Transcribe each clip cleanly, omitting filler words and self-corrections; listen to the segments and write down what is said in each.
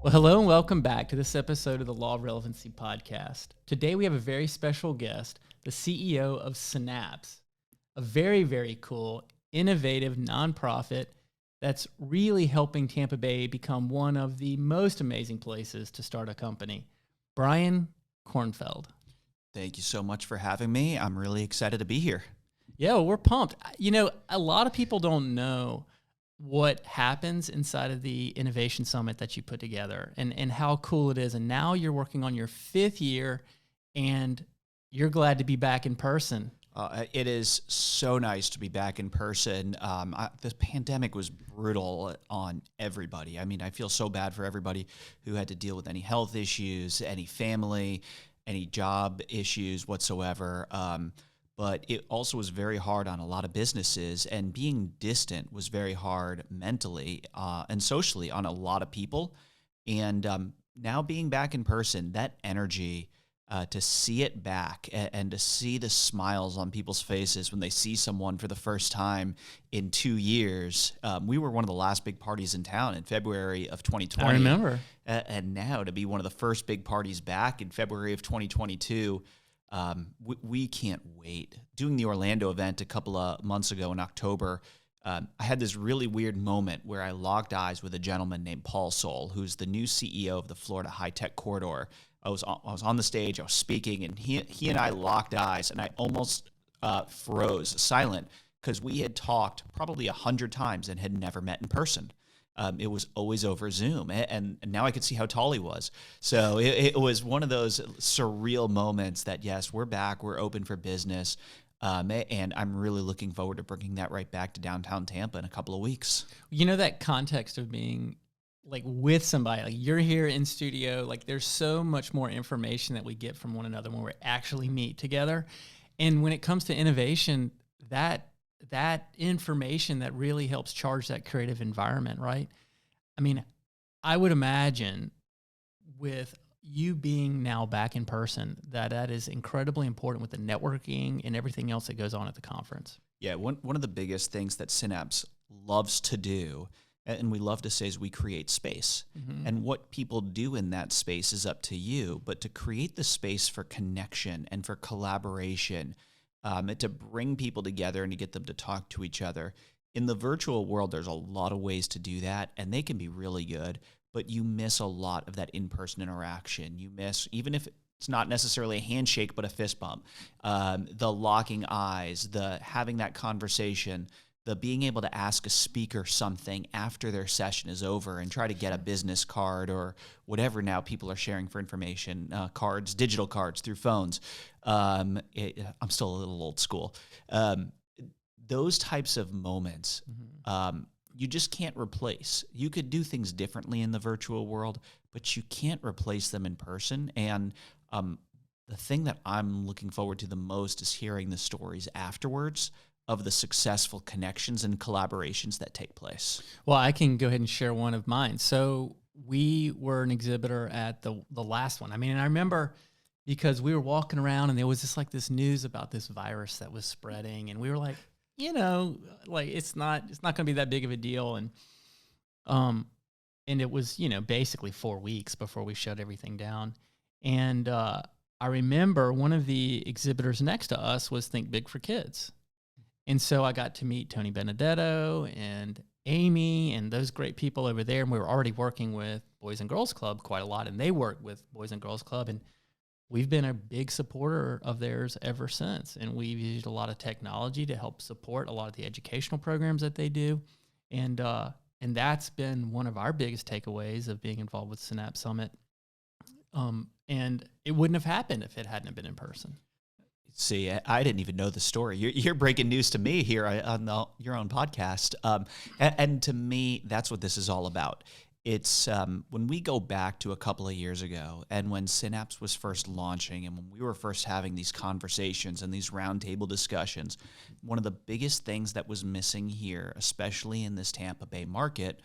Well, hello and welcome back to this episode of the Law of Relevancy podcast. Today we have a very special guest, the CEO of Synapse, a very, very cool, innovative nonprofit that's really helping Tampa Bay become one of the most amazing places to start a company. Brian Kornfeld. Thank you so much for having me. I'm really excited to be here. Yeah, well, we're pumped. You know, a lot of people don't know what happens inside of the Innovation Summit that you put together and how cool it is. And now you're working on your 5th year and you're glad to be back in person. It is so nice to be back in person. This pandemic was brutal on everybody. I mean, I feel so bad for everybody who had to deal with any health issues, any family, any job issues whatsoever. But it also was very hard on a lot of businesses, and being distant was very hard mentally and socially on a lot of people. And now being back in person, that energy, to see it back and to see the smiles on people's faces when they see someone for the first time in 2 years. We were one of the last big parties in town in February of 2020. I remember. And now to be one of the first big parties back in February of 2022, we can't wait. Doing the Orlando event a couple of months ago in October, I had this really weird moment where I locked eyes with a gentleman named Paul Soul, who's the new CEO of the Florida High-Tech Corridor. I was on the stage, I was speaking, and he and I locked eyes, and I almost froze silent because we had talked probably 100 times and had never met in person. It was always over Zoom, and now I could see how tall he was. So it was one of those surreal moments that, yes, we're back, we're open for business, and I'm really looking forward to bringing that right back to downtown Tampa in a couple of weeks. You know, that context of being like with somebody, like you're here in studio, like there's so much more information that we get from one another when we actually meet together. And when it comes to innovation, that information that really helps charge that creative environment, right? I mean, I would imagine with you being now back in person, that is incredibly important with the networking and everything else that goes on at the conference. Yeah, one of the biggest things that Synapse loves to do, and we love to say, is we create space. Mm-hmm. And what people do in that space is up to you, but to create the space for connection and for collaboration, to bring people together and to get them to talk to each other. In the virtual world, there's a lot of ways to do that, and they can be really good, but you miss a lot of that in-person interaction. You miss, even if it's not necessarily a handshake, but a fist bump, the locking eyes, the having that conversation, the being able to ask a speaker something after their session is over and try to get a business card or whatever now people are sharing for information, cards, digital cards through phones. I'm still a little old school. Those types of moments, you just can't replace. You could do things differently in the virtual world, but you can't replace them in person. And the thing that I'm looking forward to the most is hearing the stories afterwards of the successful connections and collaborations that take place. Well, I can go ahead and share one of mine. So we were an exhibitor at the last one. I mean, and I remember because we were walking around and there was just like this news about this virus that was spreading, and we were like, you know, like it's not going to be that big of a deal. And it was, you know, basically 4 weeks before we shut everything down. And I remember one of the exhibitors next to us was Think Big for Kids. And so I got to meet Tony Benedetto and Amy and those great people over there. And we were already working with Boys and Girls Club quite a lot, and they work with Boys and Girls Club. And we've been a big supporter of theirs ever since. And we've used a lot of technology to help support a lot of the educational programs that they do. And that's been one of our biggest takeaways of being involved with Synapse Summit. And it wouldn't have happened if it hadn't been in person. See, I didn't even know the story. You're breaking news to me here on your own podcast. And to me, that's what this is all about. It's when we go back to a couple of years ago and when Synapse was first launching and when we were first having these conversations and these roundtable discussions, one of the biggest things that was missing here, especially in this Tampa Bay market,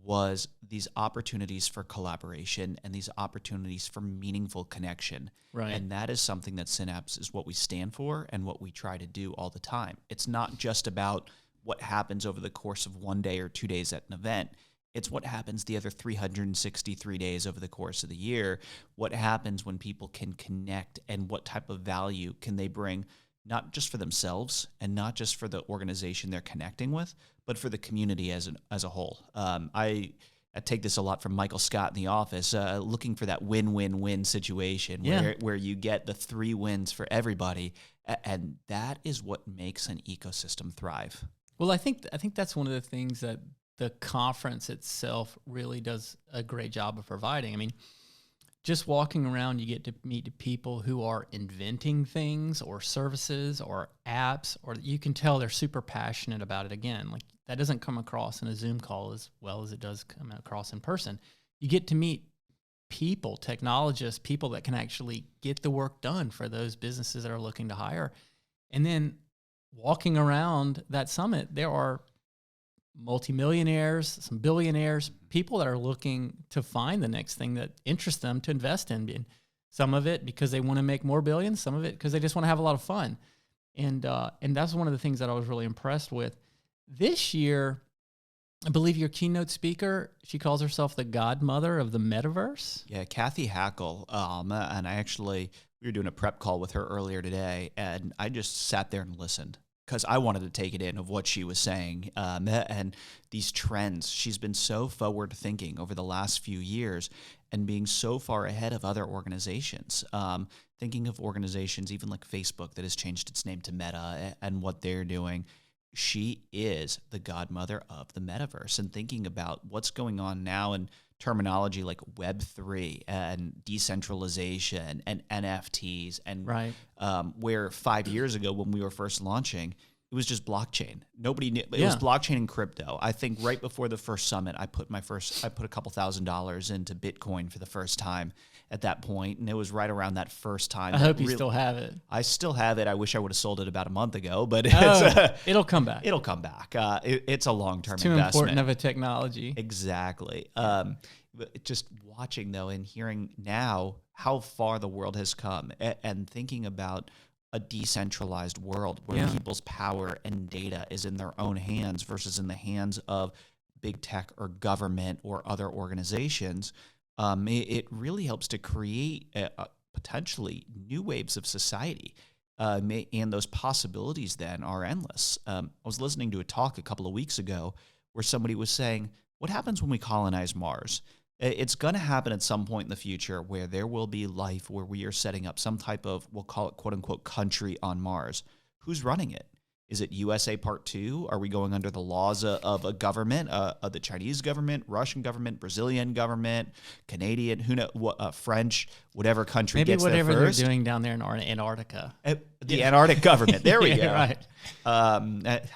was these opportunities for collaboration and these opportunities for meaningful connection. Right. And that is something that Synapse is what we stand for and what we try to do all the time. It's not just about what happens over the course of 1 day or 2 days at an event. It's what happens the other 363 days over the course of the year. What happens when people can connect, and what type of value can they bring, not just for themselves and not just for the organization they're connecting with, but for the community as a whole. I take this a lot from Michael Scott in The Office, looking for that win-win-win situation where you get the 3 wins for everybody, and that is what makes an ecosystem thrive. Well, I think that's one of the things that the conference itself really does a great job of providing. I mean, just walking around, you get to meet people who are inventing things or services or apps, or you can tell they're super passionate about it. Again, like that doesn't come across in a Zoom call as well as it does come across in person. You get to meet people, technologists, people that can actually get the work done for those businesses that are looking to hire. And then walking around that summit, there are multimillionaires, some billionaires, people that are looking to find the next thing that interests them to invest in. And some of it because they want to make more billions, some of it because they just want to have a lot of fun. And that's one of the things that I was really impressed with. This year, I believe your keynote speaker, she calls herself the godmother of the metaverse. Yeah, Kathy Hackle. And we were doing a prep call with her earlier today, and I just sat there and listened, because I wanted to take it in of what she was saying, and these trends. She's been so forward thinking over the last few years and being so far ahead of other organizations, thinking of organizations even like Facebook that has changed its name to Meta and what they're doing. She is the godmother of the metaverse, and thinking about what's going on now in terminology like Web3 and decentralization and NFTs, and where 5 years ago when we were first launching, it was just blockchain. Nobody knew. It was blockchain and crypto. I think right before the first summit, I put a couple $1,000s into Bitcoin for the first time at that point, and it was right around that first time. I hope you still have it. I still have it. I wish I would have sold it about a month ago, but it'll come back. It'll come back. It's a long-term investment. Too important of a technology. Exactly. Just watching though and hearing now how far the world has come, and thinking about a decentralized world where people's power and data is in their own hands versus in the hands of big tech or government or other organizations, it really helps to create potentially new waves of society. And those possibilities then are endless. I was listening to a talk a couple of weeks ago where somebody was saying, what happens when we colonize Mars? It's going to happen at some point in the future where there will be life where we are setting up some type of, we'll call it quote unquote country on Mars. Who's running it? Is it USA Part 2? Are we going under the laws of a government, of the Chinese government, Russian government, Brazilian government, Canadian, who know, French, whatever country maybe gets there first? Maybe whatever they're doing down there in Antarctica. The Antarctic government. There we go. Right. I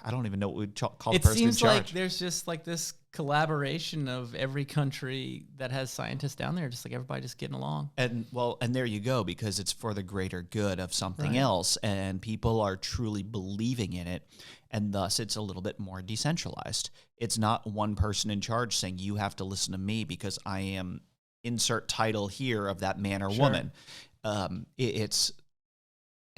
don't even know what we'd call the person in charge. It seems like there's just like this collaboration of every country that has scientists down there, just like everybody just getting along. And there you go, because it's for the greater good of something else, and people are truly believing in it, and thus it's a little bit more decentralized. It's not one person in charge saying you have to listen to me because I am insert title here of that man or woman.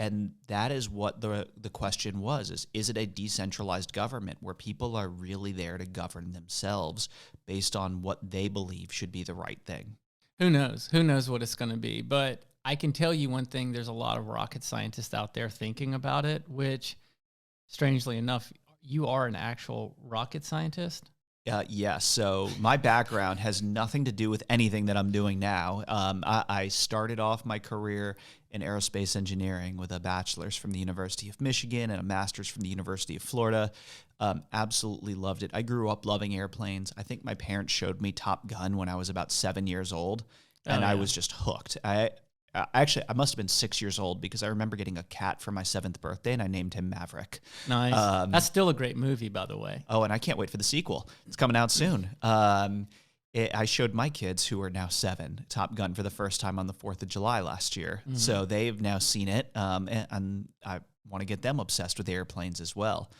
And that is what the question was, is it a decentralized government where people are really there to govern themselves based on what they believe should be the right thing? Who knows? Who knows what it's going to be? But I can tell you one thing, there's a lot of rocket scientists out there thinking about it, which, strangely enough, you are an actual rocket scientist? Yes. So my background has nothing to do with anything that I'm doing now. I started off my career in aerospace engineering with a bachelor's from the University of Michigan and a master's from the University of Florida. Absolutely loved it. I grew up loving airplanes. I think my parents showed me Top Gun when I was about 7 years old, and I was just hooked. Actually, I must have been 6 years old because I remember getting a cat for my 7th birthday, and I named him Maverick. Nice. That's still a great movie, by the way. Oh, and I can't wait for the sequel. It's coming out soon. I showed my kids, who are now 7, Top Gun for the first time on the 4th of July last year. Mm-hmm. So they've now seen it, and I want to get them obsessed with airplanes as well.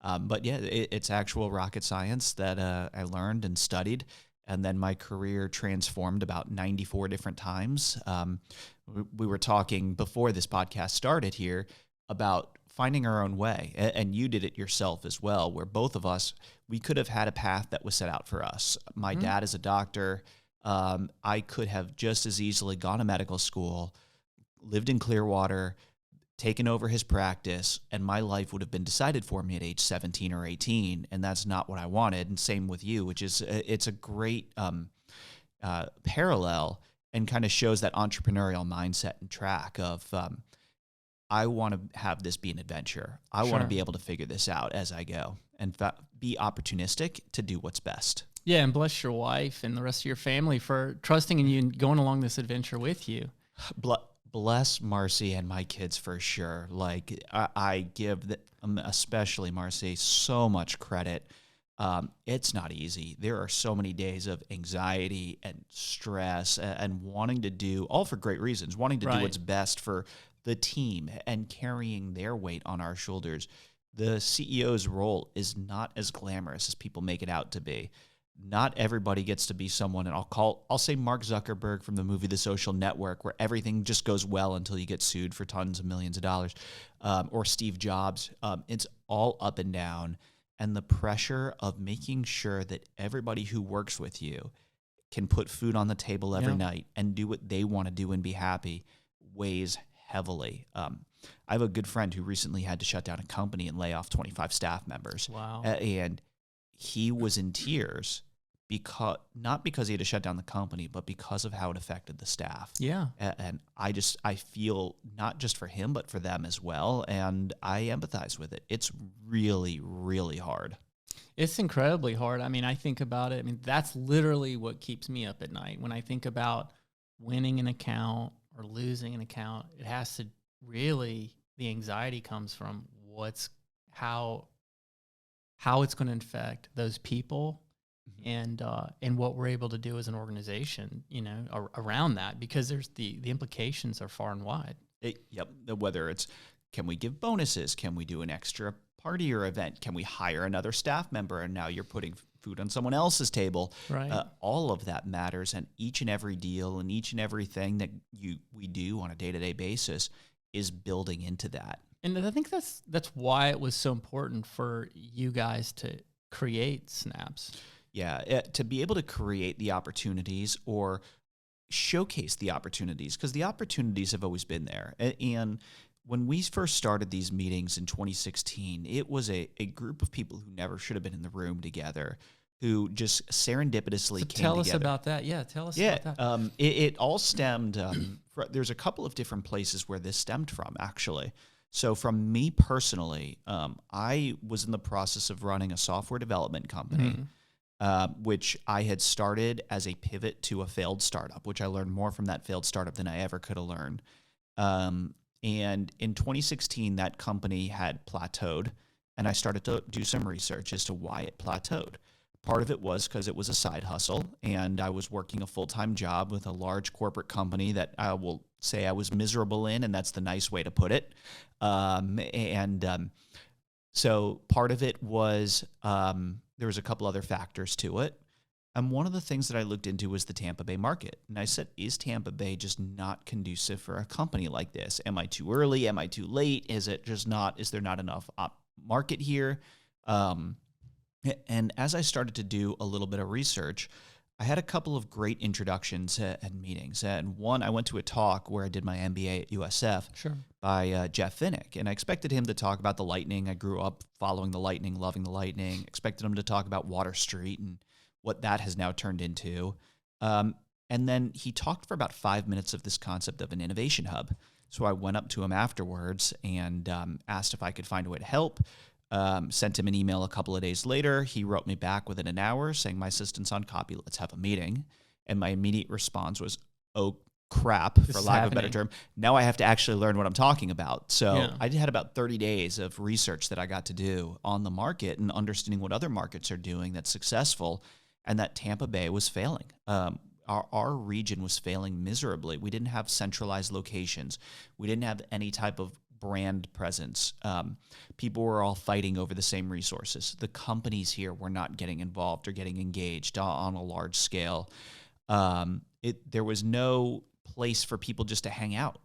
But yeah, it's actual rocket science that I learned and studied. And then my career transformed about 94 different times. We were talking before this podcast started here about finding our own way. And you did it yourself as well, where both of us, we could have had a path that was set out for us. My dad is a doctor. I could have just as easily gone to medical school, lived in Clearwater, taken over his practice, and my life would have been decided for me at age 17 or 18. And that's not what I wanted. And same with you, which is, it's a great parallel, and kind of shows that entrepreneurial mindset and track of, I want to have this be an adventure. I want to be able to figure this out as I go and be opportunistic to do what's best. Yeah, and bless your wife and the rest of your family for trusting in you and going along this adventure with you. Bless Marcy and my kids for sure. Like I give especially Marcy, so much credit. It's not easy. There are so many days of anxiety and stress and wanting to do, all for great reasons, wanting to do what's best for the team and carrying their weight on our shoulders. The CEO's role is not as glamorous as people make it out to be. Not everybody gets to be someone, and I'll say Mark Zuckerberg from the movie The Social Network, where everything just goes well until you get sued for tons of millions of dollars, or Steve Jobs. It's all up and down, and the pressure of making sure that everybody who works with you can put food on the table every night and do what they want to do and be happy weighs heavily. I have a good friend who recently had to shut down a company and lay off 25 staff members. Wow. And he was in tears not because he had to shut down the company, but because of how it affected the staff. Yeah. And I feel not just for him, but for them as well. And I empathize with it. It's really, really hard. It's incredibly hard. I mean, I think about it. I mean, that's literally what keeps me up at night. When I think about winning an account or losing an account, it has to really, the anxiety comes from how it's going to affect those people and what we're able to do as an organization, around that, because there's the implications are far and wide. Whether it's, can we give bonuses? Can we do an extra party or event? Can we hire another staff member? And now you're putting food on someone else's table. Right. All of that matters, and each and every deal and each and everything that we do on a day-to-day basis is building into that. And I think that's why it was so important for you guys to create Synapse. Yeah, to be able to create the opportunities or showcase the opportunities, because the opportunities have always been there. And when we first started these meetings in 2016, it was a group of people who never should have been in the room together, who just serendipitously came together. Tell us about that. Yeah, tell us about that. It all stemmed, there's a couple of different places where this stemmed from, actually. So from me personally, I was in the process of running a software development company, which I had started as a pivot to a failed startup, which I learned more from that failed startup than I ever could have learned. And in 2016, that company had plateaued, and I started to do some research as to why it plateaued. Part of it was because it was a side hustle, and I was working a full-time job with a large corporate company that I will say I was miserable in, and that's the nice way to put it. So part of it was there was a couple other factors to it. And one of the things that I looked into was the Tampa Bay market. And I said, is Tampa Bay just not conducive for a company like this? Am I too early? Am I too late? Is there not enough market here? And as I started to do a little bit of research, I had a couple of great introductions and meetings. And one, I went to a talk where I did my MBA at USF by Jeff Finnick. And I expected him to talk about the Lightning. I grew up following the Lightning, loving the Lightning. Expected him to talk about Water Street and what that has now turned into. And then he talked for about 5 minutes of this concept of an innovation hub. So I went up to him afterwards and asked if I could find a way to help. Sent him an email a couple of days later. He wrote me back within an hour saying, my assistant's on copy, let's have a meeting. And my immediate response was, oh crap, for lack of a better term. Now I have to actually learn what I'm talking about. So I had about 30 days of research that I got to do on the market and understanding what other markets are doing that's successful, and that Tampa Bay was failing. Our region was failing miserably. We didn't have centralized locations. We didn't have any type of brand presence. People were all fighting over the same resources. The companies here were not getting involved or getting engaged on a large scale. There was no place for people just to hang out.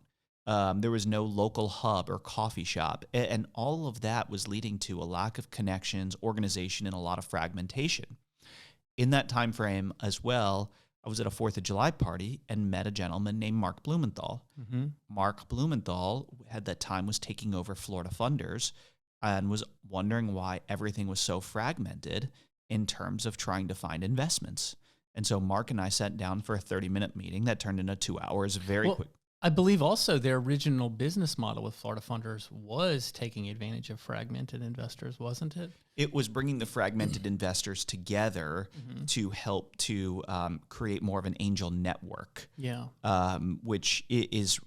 There was no local hub or coffee shop. And all of that was leading to a lack of connections, organization, and a lot of fragmentation. In that time frame as well, I was at a 4th of July party and met a gentleman named Mark Blumenthal. Mm-hmm. Mark Blumenthal at that time was taking over Florida Funders and was wondering why everything was so fragmented in terms of trying to find investments. And so Mark and I sat down for a 30-minute meeting that turned into 2 hours very quick. I believe also their original business model with Florida Funders was taking advantage of fragmented investors, wasn't it? It was bringing the fragmented investors together to help to create more of an angel network, which is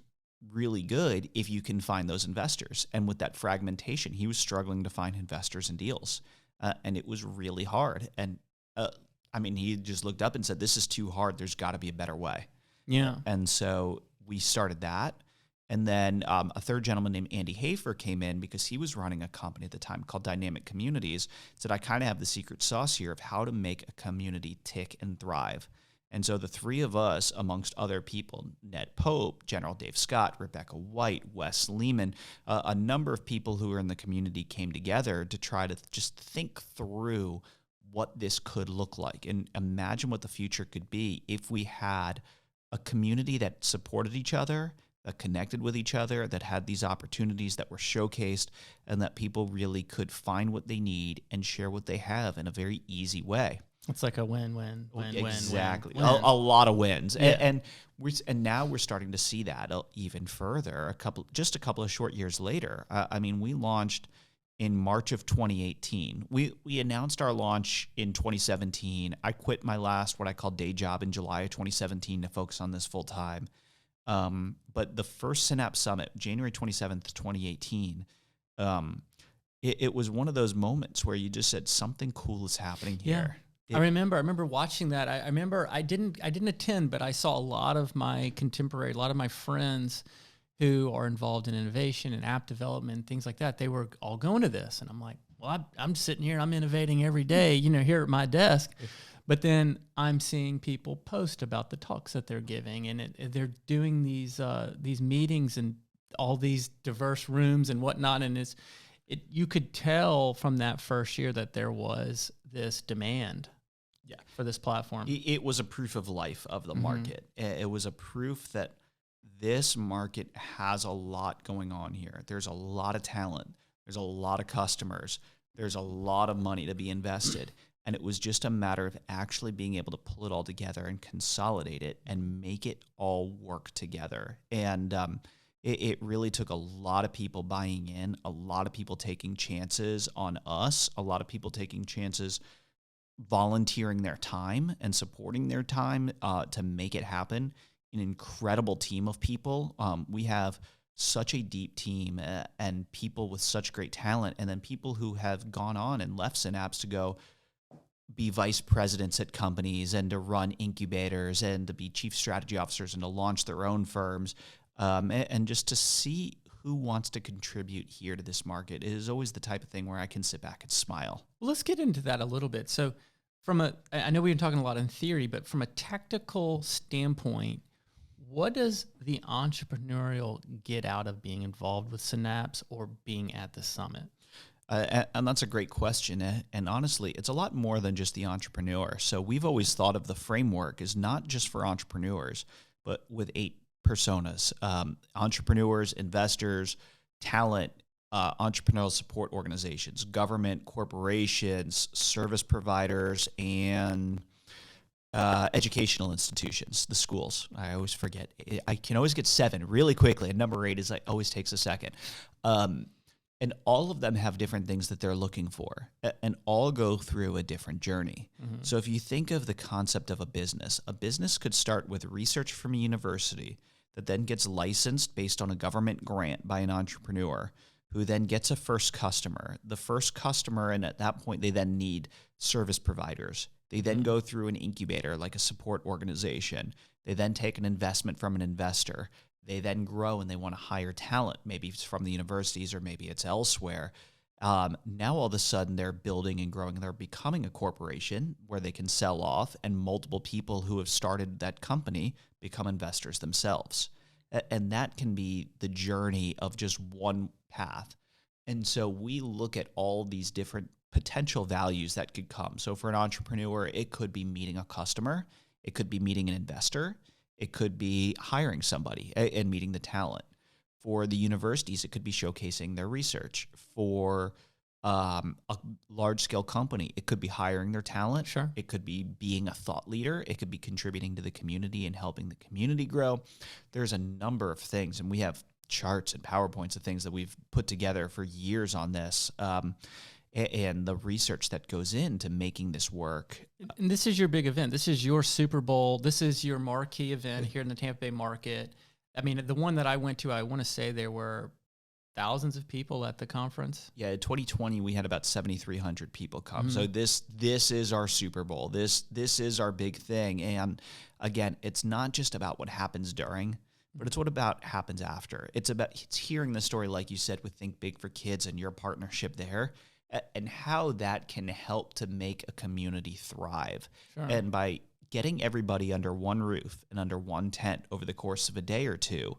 really good if you can find those investors. And with that fragmentation, he was struggling to find investors and deals, and it was really hard. And he just looked up and said, "This is too hard. There's got to be a better way." Yeah. And so we started that. And then a third gentleman named Andy Hafer came in because he was running a company at the time called Dynamic Communities. Said, "I kind of have the secret sauce here of how to make a community tick and thrive." And so the three of us, amongst other people, Ned Pope, General Dave Scott, Rebecca White, Wes Lehman, a number of people who were in the community came together to try to just think through what this could look like and imagine what the future could be if we had a community that supported each other, that connected with each other, that had these opportunities that were showcased, and that people really could find what they need and share what they have in a very easy way. It's like a win-win, exactly. win. A lot of wins, Yeah. and now we're starting to see that even further. Just a couple of short years later. We launched in March of 2018. We announced our launch in 2017. I quit my last what I call day job in July of 2017 to focus on this full time. But the first Synapse Summit, January 27th, 2018, it was one of those moments where you just said something cool is happening here. I remember watching that. I remember I didn't attend, but I saw a lot of my friends who are involved in innovation and app development, things like that. They were all going to this. And I'm like, well, I'm sitting here, I'm innovating every day, here at my desk. But then I'm seeing people post about the talks that they're giving, and they're doing these meetings in all these diverse rooms and whatnot. And you could tell from that first year that there was this demand for this platform. It was a proof of life of the market. It was a proof that this market has a lot going on here. There's a lot of talent. There's a lot of customers. There's a lot of money to be invested. And it was just a matter of actually being able to pull it all together and consolidate it and make it all work together. And it really took a lot of people buying in, a lot of people taking chances on us, a lot of people taking chances volunteering their time and supporting their time to make it happen. An incredible team of people. We have such a deep team and people with such great talent, and then people who have gone on and left Synapse to go be vice presidents at companies and to run incubators and to be chief strategy officers and to launch their own firms, and just to see who wants to contribute here to this market. It is always the type of thing where I can sit back and smile. Well, let's get into that a little bit. So I know we've been talking a lot in theory, but from a technical standpoint, what does the entrepreneurial get out of being involved with Synapse or being at the summit? And that's a great question. And honestly, it's a lot more than just the entrepreneur. So we've always thought of the framework as not just for entrepreneurs, but with 8 personas: entrepreneurs, investors, talent, entrepreneurial support organizations, government, corporations, service providers, and educational institutions, the schools. I always forget. I can always get 7 really quickly, and number 8 always takes a second. And all of them have different things that they're looking for, and all go through a different journey. Mm-hmm. So if you think of the concept of a business could start with research from a university that then gets licensed based on a government grant by an entrepreneur who then gets a first customer. The first customer, and at that point, they then need service providers. They then go through an incubator, like a support organization. They then take an investment from an investor. They then grow and they want to hire talent. Maybe it's from the universities or maybe it's elsewhere. Now all of a sudden they're building and growing. They're becoming a corporation where they can sell off, and multiple people who have started that company become investors themselves. And that can be the journey of just one path. And so we look at all these different potential values that could come. So for an entrepreneur, it could be meeting a customer, it could be meeting an investor, it could be hiring somebody and meeting the talent. For the universities, it could be showcasing their research. For a large-scale company, it could be hiring their talent. Sure. It could be being a thought leader. It could be contributing to the community and helping the community grow. There's a number of things, and we have charts and PowerPoints of things that we've put together for years on this, and the research that goes into making this work. And this is your big event. This is your Super Bowl. This is your marquee event here in the Tampa Bay market. I mean, the one that I went to, I want to say there were thousands of people at the conference. Yeah, in 2020 we had about 7,300 people come. So this is our Super Bowl. This is our big thing. And again, it's not just about what happens during, but it's what about happens after. It's hearing the story, like you said, with Think Big for Kids and your partnership there, and how that can help to make a community thrive. Sure. And by getting everybody under one roof and under one tent over the course of a day or two,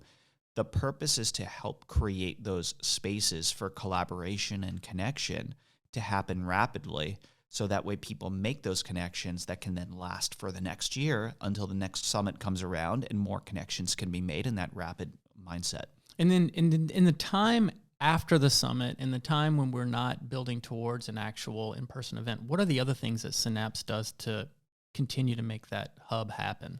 the purpose is to help create those spaces for collaboration and connection to happen rapidly, so that way people make those connections that can then last for the next year until the next summit comes around and more connections can be made in that rapid mindset. And then in the time after the summit and the time when we're not building towards an actual in-person event, what are the other things that Synapse does to continue to make that hub happen?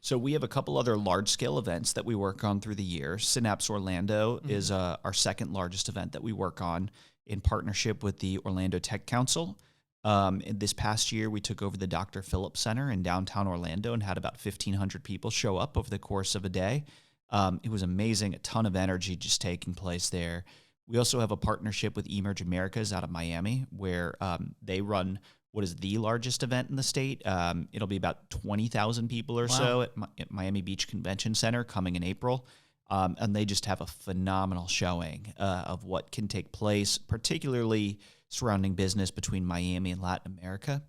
So we have a couple other large-scale events that we work on through the year. Synapse Orlando is our second largest event that we work on in partnership with the Orlando Tech Council. This past year, we took over the Dr. Phillips Center in downtown Orlando and had about 1,500 people show up over the course of a day. It was amazing, a ton of energy just taking place there. We also have a partnership with Emerge Americas out of Miami, where they run what is the largest event in the state. It'll be about 20,000 people or so at Miami Beach Convention Center coming in April. And they just have a phenomenal showing of what can take place, particularly surrounding business between Miami and Latin America.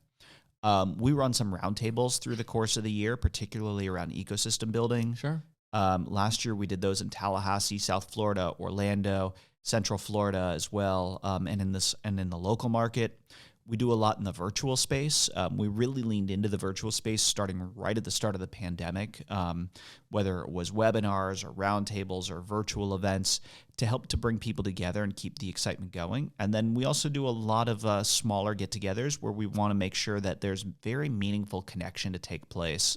We run some roundtables through the course of the year, particularly around ecosystem building. Sure. Last year, we did those in Tallahassee, South Florida, Orlando, Central Florida as well, and in the local market. We do a lot in the virtual space. We really leaned into the virtual space starting right at the start of the pandemic, whether it was webinars or roundtables or virtual events to help to bring people together and keep the excitement going. And then we also do a lot of smaller get-togethers where we want to make sure that there's very meaningful connection to take place,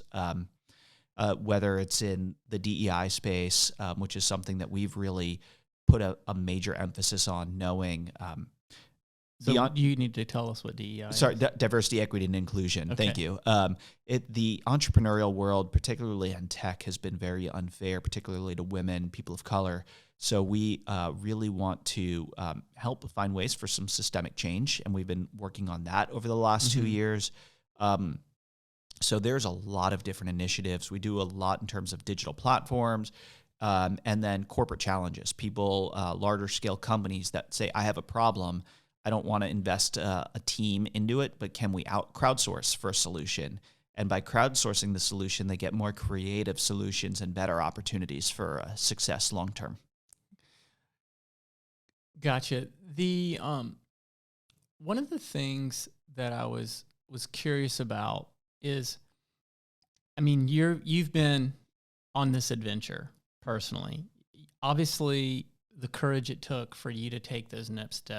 whether it's in the DEI space, which is something that we've really put a major emphasis on, knowing So you need to tell us what DEI is. Sorry, diversity, equity, and inclusion. Okay. Thank you. The entrepreneurial world, particularly in tech, has been very unfair, particularly to women, people of color. So we really want to help find ways for some systemic change, and we've been working on that over the last 2 years. So there's a lot of different initiatives. We do a lot in terms of digital platforms, and then corporate challenges. People, larger scale companies that say, I have a problem, I don't want to invest a team into it, but can we crowdsource for a solution? And by crowdsourcing the solution, they get more creative solutions and better opportunities for success long term. Gotcha. The one of the things that I was curious about is, I mean, you've been on this adventure personally. Obviously, the courage it took for you to take those next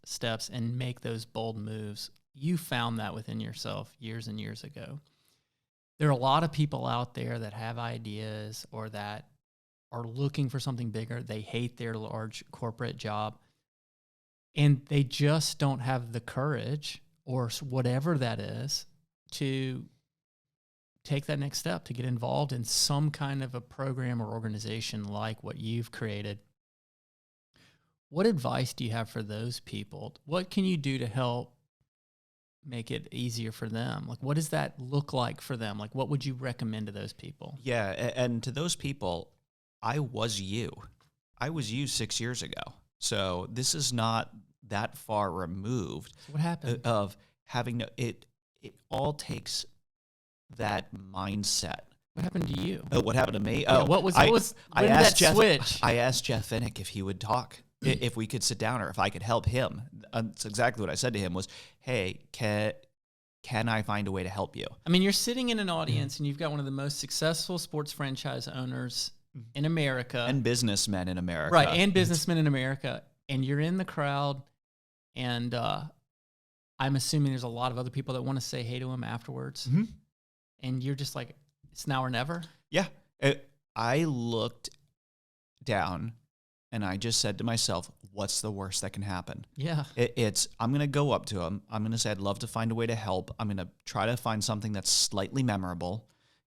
steps and make those bold moves, you found that within yourself years and years ago. There are a lot of people out there that have ideas or that are looking for something bigger. They hate their large corporate job, and they just don't have the courage or whatever that is to take that next step, to get involved in some kind of a program or organization like what you've created. What advice do you have for those people? What can you do to help make it easier for them? Like, what does that look like for them? Like, what would you recommend to those people? Yeah, and to those people, I was you. I was you 6 years ago. So this is not that far removed. So what happened? Of having it all takes that mindset What happened to you? What happened to me? Yeah, what was when did that switch? I asked Jeff Finnick if he would talk, if we could sit down or if I could help him. That's exactly what I said to him was, hey, can I find a way to help you? I mean, you're sitting in an audience and you've got one of the most successful sports franchise owners in America. And businessmen in America. Right, and businessmen in America. And you're in the crowd, and I'm assuming there's a lot of other people that want to say hey to him afterwards. Mm-hmm. And you're just like, it's now or never? Yeah. I looked down and I just said to myself, what's the worst that can happen? Yeah. I'm going to go up to him. I'm going to say, I'd love to find a way to help. I'm going to try to find something that's slightly memorable.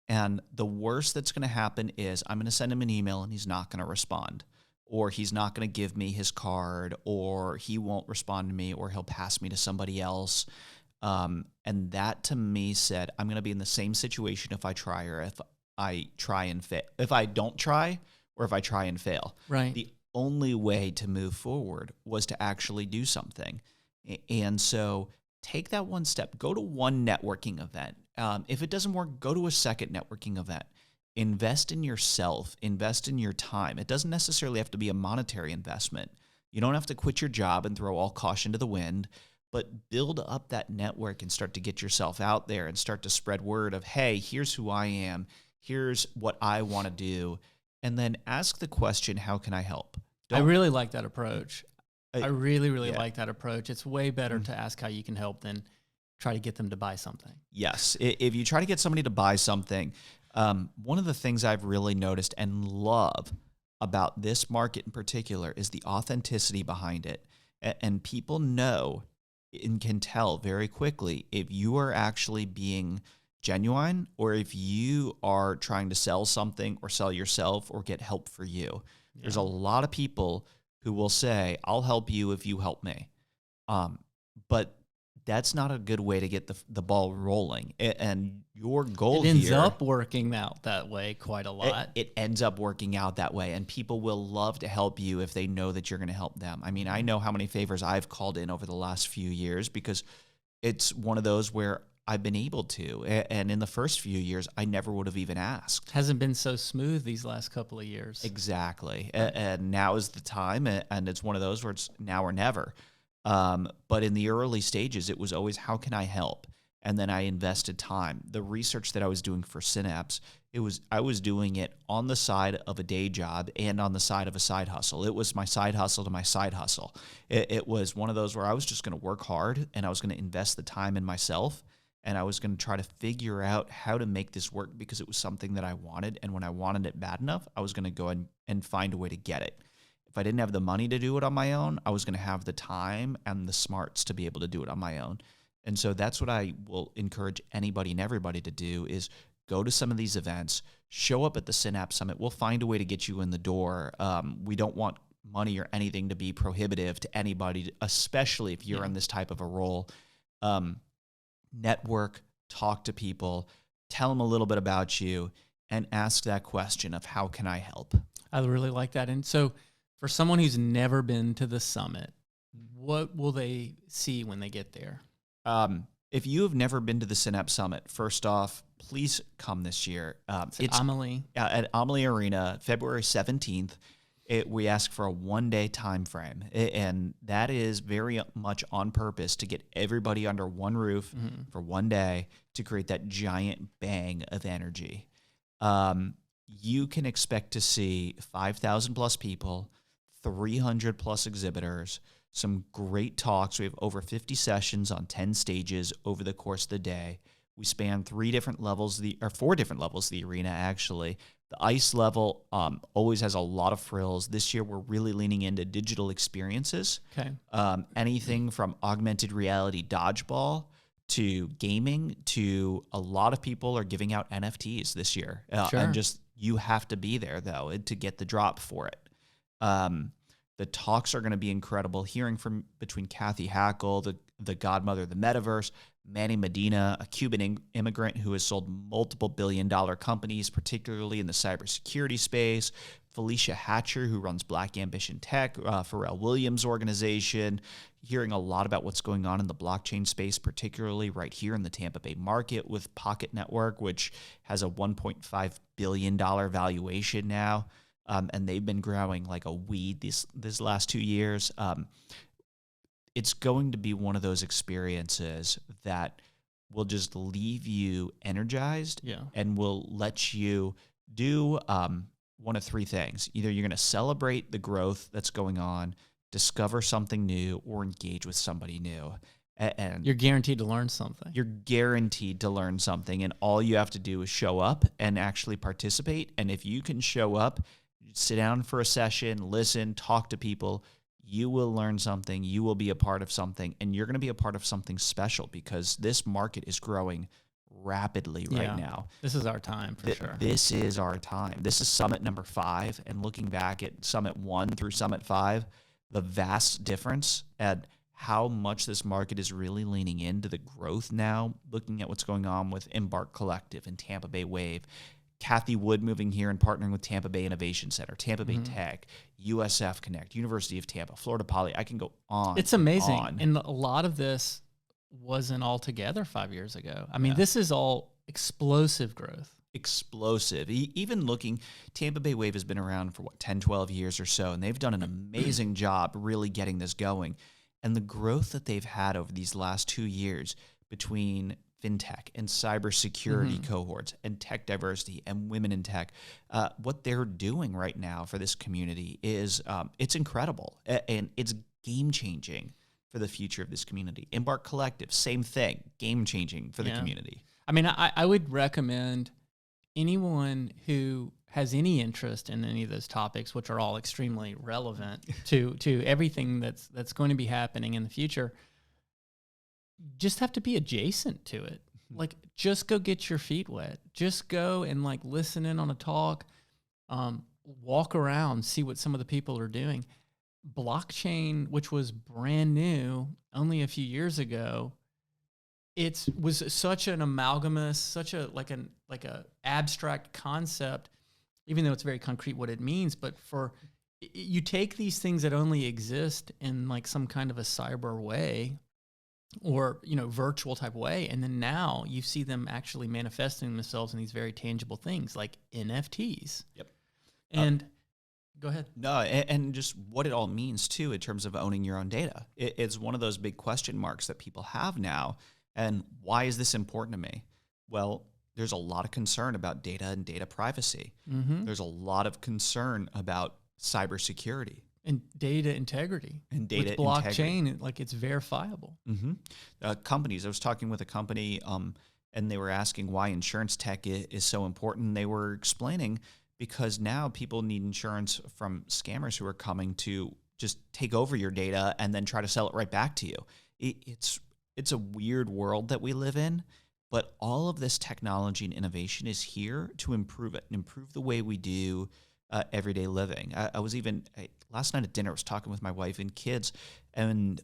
And the worst that's going to happen is I'm going to send him an email and he's not going to respond, or he's not going to give me his card, or he won't respond to me, or he'll pass me to somebody else. And that to me said, I'm going to be in the same situation if I try or if I try and fail. If I don't try or if I try and fail. Right. The only way to move forward was to actually do something. And so take that one step. Go to one networking event. If it doesn't work, go to a second networking event. Invest in yourself. Invest in your time. It doesn't necessarily have to be a monetary investment. You don't have to quit your job and throw all caution to the wind, but build up that network and start to get yourself out there and start to spread word of, hey, here's who I am. Here's what I want to do. And then ask the question, how can I help? I really like that approach. I really like that approach. It's way better to ask how you can help than try to get them to buy something. Yes. If you try to get somebody to buy something, one of the things I've really noticed and love about this market in particular is the authenticity behind it. And people know and can tell very quickly if you are actually being genuine or if you are trying to sell something or sell yourself or get help for you. Yeah. There's a lot of people who will say, I'll help you if you help me. But that's not a good way to get the ball rolling. And your goal here... It ends up working out that way quite a lot. It ends up working out that way. And people will love to help you if they know that you're going to help them. I mean, I know how many favors I've called in over the last few years because it's one of those where I've been able to. And in the first few years, I never would have even asked. Hasn't been so smooth these last couple of years. Exactly. And now is the time. And it's one of those where it's now or never. But in the early stages, it was always, how can I help? And then I invested time. The research that I was doing for Synapse, I was doing it on the side of a day job and on the side of a side hustle. It was my side hustle to my side hustle. It was one of those where I was just going to work hard and I was going to invest the time in myself. And I was going to try to figure out how to make this work because it was something that I wanted. And when I wanted it bad enough, I was going to go and find a way to get it. If I didn't have the money to do it on my own, I was going to have the time and the smarts to be able to do it on my own. And so that's what I will encourage anybody and everybody to do is go to some of these events, show up at the Synapse Summit. We'll find a way to get you in the door. We don't want money or anything to be prohibitive to anybody, especially if you're in this type of a role. Network, talk to people, tell them a little bit about you, and ask that question of how can I help? I really like that. And so for someone who's never been to the summit, what will they see when they get there? If you have never been to the Synapse Summit, first off, please come this year. It's Amelie. At Amelie Arena, February 17th. We ask for a one-day time frame, and that is very much on purpose to get everybody under one roof for one day to create that giant bang of energy. You can expect to see 5,000 plus people, 300 plus exhibitors, some great talks. We have over 50 sessions on 10 stages over the course of the day. We span 4 different levels of the arena, actually. The ice level always has a lot of frills. This year, we're really leaning into digital experiences. Okay. Anything from augmented reality dodgeball to gaming to a lot of people are giving out NFTs this year. Sure. And just you have to be there, though, to get the drop for it. The talks are going to be incredible. Hearing from between Kathy Hackle, the godmother of the metaverse, Manny Medina, a Cuban immigrant who has sold multiple billion-dollar companies, particularly in the cybersecurity space, Felicia Hatcher, who runs Black Ambition Tech, Pharrell Williams' organization, hearing a lot about what's going on in the blockchain space, particularly right here in the Tampa Bay market with Pocket Network, which has a $1.5 billion valuation now, and they've been growing like a weed these last 2 years. It's going to be one of those experiences that will just leave you energized and will let you do one of three things. Either you're going to celebrate the growth that's going on, discover something new, or engage with somebody new. And you're guaranteed to learn something. You're guaranteed to learn something, and all you have to do is show up and actually participate. And if you can show up, sit down for a session, listen, talk to people, you will learn something, you will be a part of something, and you're going to be a part of something special because this market is growing rapidly right now. This is our time for sure. This is our time. This is Summit number 5, and looking back at Summit 1 through Summit 5, the vast difference at how much this market is really leaning into the growth now, looking at what's going on with Embark Collective and Tampa Bay Wave, Kathy Wood moving here and partnering with Tampa Bay Innovation Center, Tampa Bay Tech, USF Connect, University of Tampa, Florida Poly. I can go on. It's amazing. And a lot of this wasn't all together 5 years ago. I mean, this is all explosive growth. Explosive. Even looking, Tampa Bay Wave has been around for 10, 12 years or so, and they've done an amazing job really getting this going. And the growth that they've had over these last 2 years between fintech and cybersecurity cohorts and tech diversity and women in tech, what they're doing right now for this community is it's incredible, and it's game-changing for the future of this community. Embark Collective, same thing, game-changing for the community. I mean, I would recommend anyone who has any interest in any of those topics, which are all extremely relevant to everything that's going to be happening in the future, just have to be adjacent to it. Like, just go get your feet wet. Just go and like listen in on a talk, walk around, see what some of the people are doing. Blockchain, which was brand new only a few years ago, it was such an amalgamous, such a like a abstract concept, even though it's very concrete what it means. But you take these things that only exist in like some kind of a cyber way, or virtual type way, and then now you see them actually manifesting themselves in these very tangible things like NFTs. Yep. And go ahead. No, and just what it all means too in terms of owning your own data. It's one of those big question marks that people have now. And why is this important to me? Well, there's a lot of concern about data and data privacy. There's a lot of concern about cybersecurity. And data integrity. And data with blockchain, like it's verifiable. Companies, I was talking with a company and they were asking why insurance tech is so important. They were explaining because now people need insurance from scammers who are coming to just take over your data and then try to sell it right back to you. It's a weird world that we live in, but all of this technology and innovation is here to improve it and improve the way we do everyday living. I was even last night at dinner, I was talking with my wife and kids, and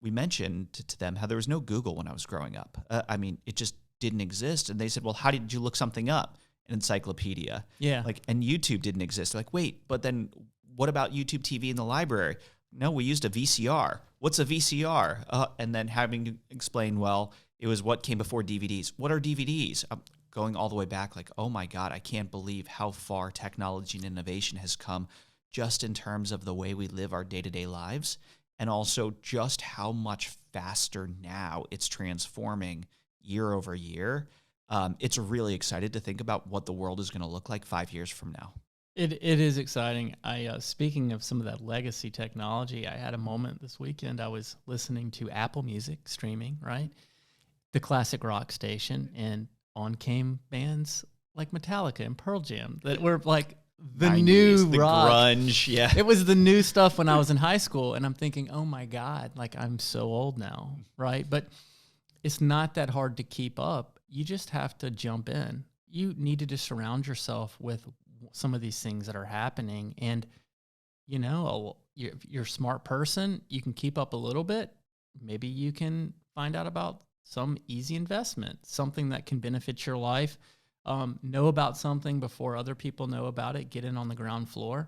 we mentioned to them how there was no Google when I was growing up. I mean, it just didn't exist. And they said, well, how did you look something up? An encyclopedia. Yeah. And YouTube didn't exist. Like, wait, but then what about YouTube TV in the library? No, we used a VCR. What's a VCR? And then having to explain, well, it was what came before DVDs. What are DVDs? Going all the way back, like, oh my God, I can't believe how far technology and innovation has come just in terms of the way we live our day-to-day lives, and also just how much faster now it's transforming year over year. It's really excited to think about what the world is going to look like 5 years from now. It is exciting. Speaking of some of that legacy technology, I had a moment this weekend. I was listening to Apple Music streaming, right? The classic rock station, and on came bands like Metallica and Pearl Jam that were like the 90s, new the rock. Grunge, yeah. It was the new stuff when I was in high school, and I'm thinking, oh my God, like I'm so old now, right? But it's not that hard to keep up. You just have to jump in. You need to just surround yourself with some of these things that are happening, and you're a smart person, you can keep up a little bit, maybe you can find out about some easy investment, something that can benefit your life. Know about something before other people know about it. Get in on the ground floor.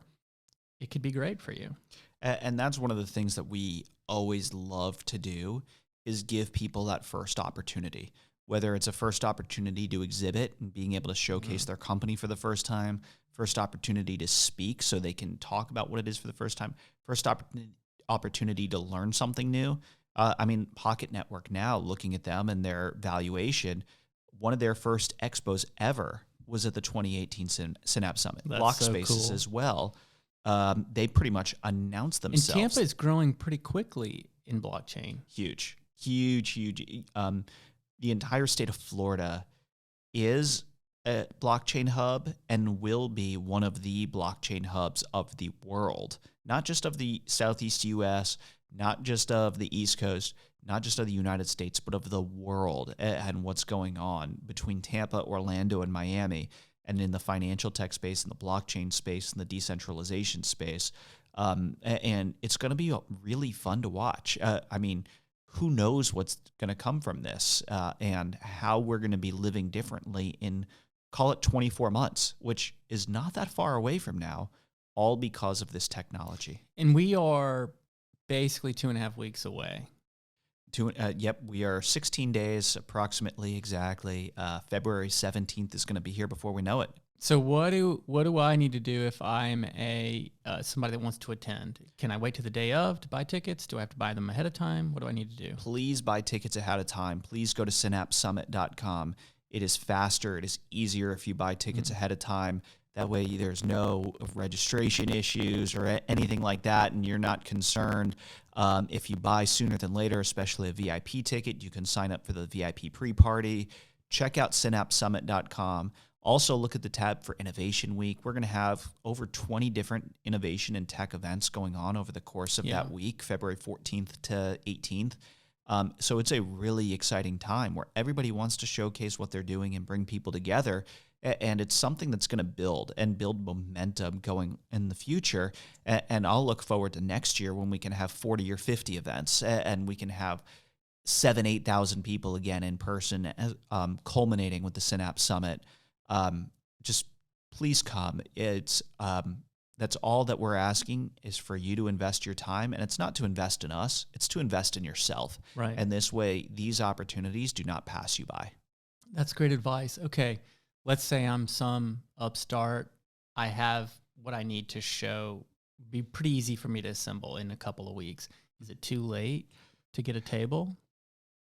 It could be great for you. And that's one of the things that we always love to do is give people that first opportunity, whether it's a first opportunity to exhibit and being able to showcase their company for the first time, first opportunity to speak so they can talk about what it is for the first time, first opportunity to learn something new. Pocket Network now, looking at them and their valuation, one of their first expos ever was at the 2018 Synapse Summit. That's Block so Spaces cool. as well. They pretty much announced themselves. And Tampa is growing pretty quickly in blockchain. Huge. The entire state of Florida is a blockchain hub and will be one of the blockchain hubs of the world, not just of the Southeast U.S., not just of the East Coast, not just of the United States, but of the world and what's going on between Tampa, Orlando, and Miami, and in the financial tech space, in the blockchain space, in the decentralization space. And it's going to be really fun to watch. Who knows what's going to come from this and how we're going to be living differently in, call it 24 months, which is not that far away from now, all because of this technology. And we are basically 2.5 weeks away. We are 16 days approximately, exactly. February 17th is going to be here before we know it. So what do I need to do if I'm somebody that wants to attend? Can I wait to the day of to buy tickets? Do I have to buy them ahead of time? What do I need to do? Please buy tickets ahead of time. Please go to synapsesummit.com. It is faster. It is easier if you buy tickets ahead of time. That way there's no registration issues or anything like that, and you're not concerned. If you buy sooner than later, especially a VIP ticket, you can sign up for the VIP pre-party. Check out synapsesummit.com. Also, look at the tab for Innovation Week. We're going to have over 20 different innovation and tech events going on over the course of that week, February 14th to 18th. So it's a really exciting time where everybody wants to showcase what they're doing and bring people together. And it's something that's going to build momentum going in the future. And I'll look forward to next year when we can have 40 or 50 events and we can have 8,000 people again in person, culminating with the Synapse Summit. Just please come. That's all that we're asking is for you to invest your time. And it's not to invest in us, it's to invest in yourself. Right. And this way, these opportunities do not pass you by. That's great advice. Okay. Let's say I'm some upstart. I have what I need to show. It'd be pretty easy for me to assemble in a couple of weeks. Is it too late to get a table?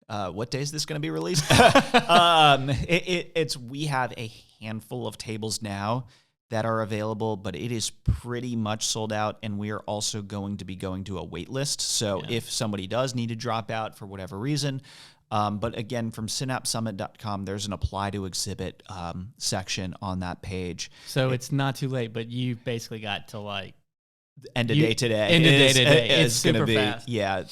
What day is this going to be released? We have a handful of tables now that are available, but it is pretty much sold out, and we are also going to be going to a wait list. So if somebody does need to drop out for whatever reason, but again, from synapsesummit.com, there's an apply to exhibit section on that page. So it's not too late, but you basically got to end of day today. End of day today. It's going to super be fast. Yeah.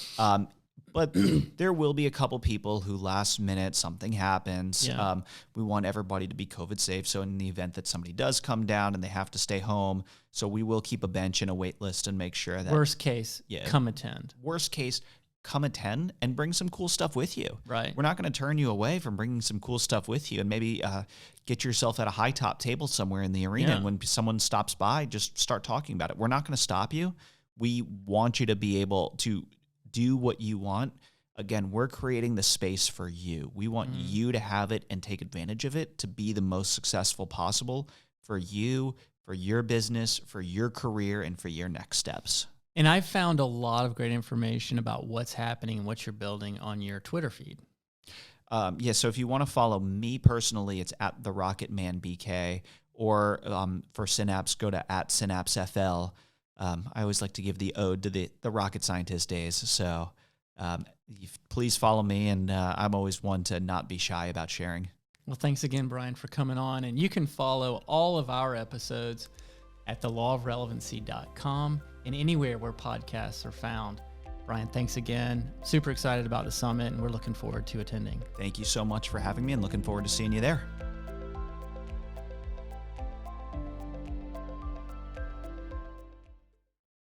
But there will be a couple people who last minute something happens. Yeah. We want everybody to be COVID safe. So in the event that somebody does come down and they have to stay home, so we will keep a bench and a wait list and make sure that worst case, come attend. Worst case, come attend and bring some cool stuff with you. Right. We're not going to turn you away from bringing some cool stuff with you, and maybe get yourself at a high top table somewhere in the arena. And when someone stops by, just start talking about it. We're not going to stop you. We want you to be able to do what you want. Again, we're creating the space for you. We want you to have it and take advantage of it to be the most successful possible for you, for your business, for your career, and for your next steps. And I've found a lot of great information about what's happening and what you're building on your Twitter feed. So if you want to follow me personally, it's at the RocketManBK, or for Synapse, go to at SynapseFL. I always like to give the ode to the rocket scientist days. So please follow me, and I'm always one to not be shy about sharing. Well, thanks again, Brian, for coming on. And you can follow all of our episodes at thelawofrelevancy.com and anywhere where podcasts are found. Brian, thanks again. Super excited about the summit, and we're looking forward to attending. Thank you so much for having me, and looking forward to seeing you there.